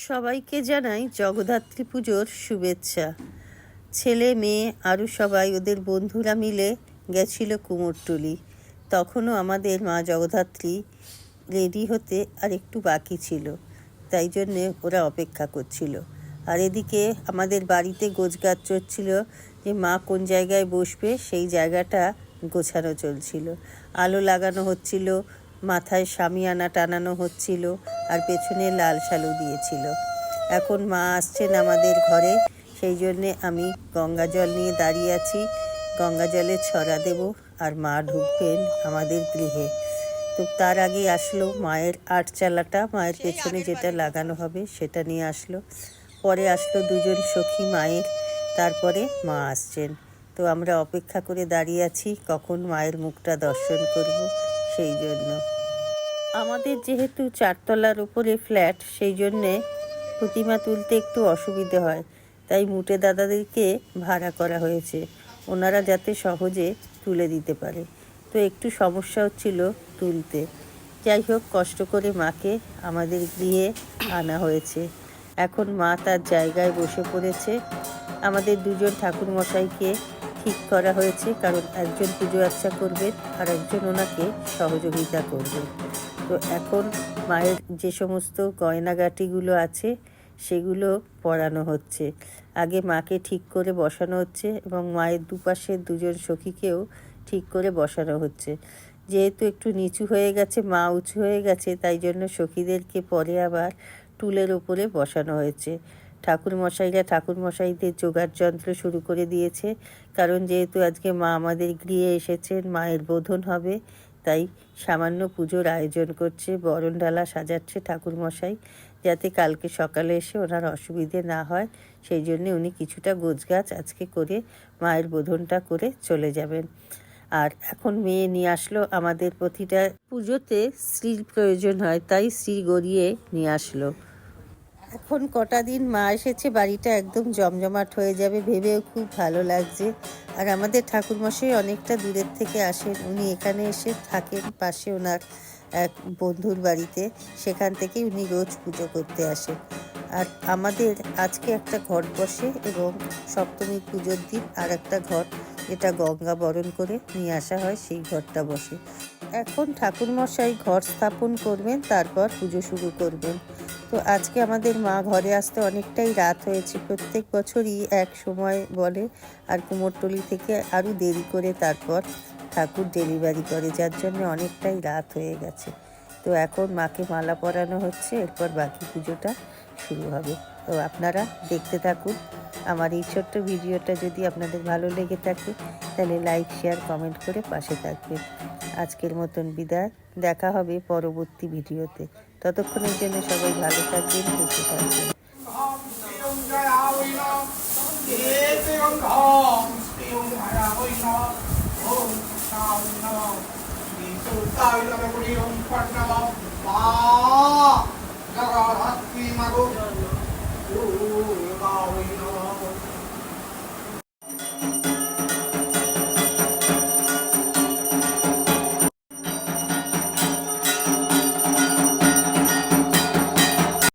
সবাইকে জানাই জগদ্ধাত্রী পুজোর শুভেচ্ছা। ছেলে মেয়ে আরও সবাই ওদের বন্ধুরা মিলে গেছিল কুমোরটুলি। তখনও আমাদের মা জগদ্ধাত্রী রেডি হতে আর একটু বাকি ছিল, তাই জন্যে ওরা অপেক্ষা করছিল। আর এদিকে আমাদের বাড়িতে গোছগাছ চলছিল, যে মা কোন জায়গায় বসবে সেই জায়গাটা গোছানো চলছিল। আলো লাগানো হচ্ছিল, মাথায় শামিয়ানা টানানো হচ্ছিল, আর পেছনে লাল শালু দিয়েছিল। এখন মা আসছেন আমাদের ঘরে, সেই জন্যে আমি গঙ্গা জল নিয়ে দাঁড়িয়ে আছি। গঙ্গা জলে ছড়া দেব আর মা ঢুকবেন আমাদের গৃহে। তো তার আগে আসলো মায়ের আটচালাটা, মায়ের পেছনে যেটা লাগানো হবে সেটা নিয়ে আসলো। পরে আসলো দুজন সখী মায়ের, তারপরে মা আসছেন। তো আমরা অপেক্ষা করে দাঁড়িয়ে আছি কখন মায়ের মুখটা দর্শন করব। সেই জন্য আমাদের যেহেতু 4 তলার উপরে ফ্ল্যাট, সেই জন্যে প্রতিমা তুলতে একটু অসুবিধে হয়, তাই মুটে দাদাদেরকে ভাড়া করা হয়েছে, ওনারা যাতে সহজে তুলে দিতে পারে। তো একটু সমস্যা হচ্ছিল তুলতে। যাই হোক, কষ্ট করে মাকে আমাদের গৃহে আনা হয়েছে। এখন মা তার জায়গায় বসে পড়েছে। আমাদের দুজন ঠাকুরমশাইকে ঠিক করা হয়েছে, কারণ একজন পুজো আর্চা করবেন আর একজন ওনাকে সহযোগিতা করবে। তো এখন মায়ের যে সমস্ত গয়নাগাটিগুলো আছে সেগুলো পরানো হচ্ছে। আগে মাকে ঠিক করে বসানো হচ্ছে এবং মায়ের দুপাশে দুজন সখীকেও ঠিক করে বসানো হচ্ছে। যেহেতু একটু নিচু হয়ে গেছে, মা উঁচু হয়ে গেছে, তাই জন্য সখীদেরকে পরে আবার টুলের ওপরে বসানো হয়েছে। ঠাকুরমশাইরা ঠাকুরমশাইদের জোগাড় যন্ত্র শুরু করে দিয়েছে, কারণ যেহেতু আজকে মা আমাদের গৃহে এসেছেন, মায়ের বোধন হবে, তাই সামান্য পুজোর আয়োজন করছে। বরণডালা সাজাচ্ছে ঠাকুরমশাই, যাতে কালকে সকালে এসে ওনার অসুবিধে না হয়, সেই জন্যে উনি কিছুটা গোছগাছ আজকে করে মায়ের বোধনটা করে চলে যাবেন। আর এখন মেয়ে নিয়ে আসলো। আমাদের প্রতিটা পুজোতে শ্রীর প্রয়োজন হয়, তাই শ্রী গড়িয়ে নিয়ে আসলো। এখন কটা দিন মা এসেছে, বাড়িটা একদম জমজমাট হয়ে যাবে ভেবেও খুব ভালো লাগছে। আর আমাদের ঠাকুরমশাই অনেকটা দূরের থেকে আসেন, উনি এখানে এসে থাকেন পাশে ওনার এক বন্ধুর বাড়িতে, সেখান থেকে উনি রোজ পুজো করতে আসেন। আর আমাদের আজকে একটা ঘট বসে এবং সপ্তমী পুজোর দিন আর একটা ঘট, যেটা গঙ্গা বরণ করে নিয়ে আসা হয়, সেই ঘরটা বসে। এখন ঠাকুরমশাই ঘর স্থাপন করবেন, তারপর পুজো শুরু করবেন। তো আজকে আমাদের মা ঘরে আসতে অনেকটাই রাত হয়েছে। প্রত্যেক বছরই এক সময় বলে, আর কুমোরটুলি থেকে আরও দেরি করে তারপর ঠাকুর ডেলিভারি করে, যার জন্য অনেকটাই রাত হয়ে গেছে। তো এখন মাকে মালা পরানো হচ্ছে, এরপর বাকি পুজোটা শুরু হবে। তো আপনারা দেখতে থাকুন। আমার এই ছোট্ট ভিডিওটা যদি আপনাদের ভালো লেগে থাকে, তাহলে লাইক, শেয়ার, কমেন্ট করে পাশে থাকবেন। আজকের মতন বিদায়, দেখা হবে পরবর্তী ভিডিওতে। ততক্ষণের জন্য সবাই ভালো থাকবেন, সুস্থ থাকবেন। জগদ্ধাত্রী মাগো দুর্গা